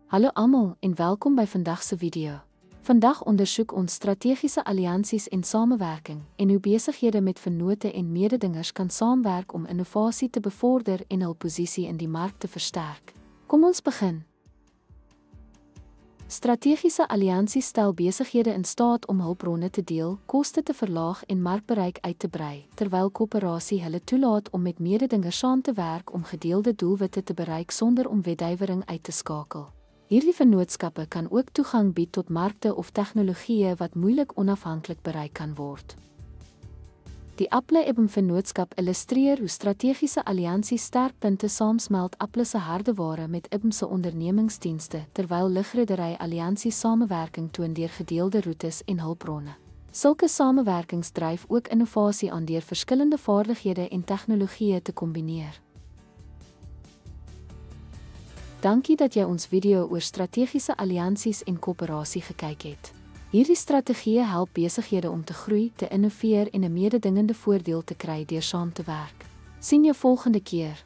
Hallo almal en welkom by vandag se video. Vandag ondersoek ons strategiese alliansies en samewerking en hoe besighede met vennote en mededingers kan saamwerk om innovasie te bevorder en hul posisie in die mark te versterk. Kom ons begin. Strategiese alliansies stel besighede in staat om hulpbronne te deel, koste te verlaag en markbereik uit te brei, terwyl koöperasie hulle toelaat om met mededingers saam te werk om gedeelde doelwitte te bereik sonder om wedywering uit te skakel. Hierdie vennootskappe kan ook toegang bied tot markte of tegnologieë wat moeilik onafhanklik bereik kan word. Die Apple-IBM vennootskap illustreer hoe strategiese alliansies sterkpunte saamsmelt. Apple se hardeware met IBM se ondernemingsdienste, terwyl lugredery alliansies samewerking toon deur gedeelde roetes en hulpbronne. Sulke samewerkings dryf ook innovasie aan deur verskillende vaardighede en tegnologieë te kombineer. Dankie dat jy ons video oor strategiese alliansies en koöperasie gekyk het. Hierdie strategieë help besighede om te groei, te innoveer en 'n mededingende voordeel te kry deur saam te werk. Sien jou volgende keer.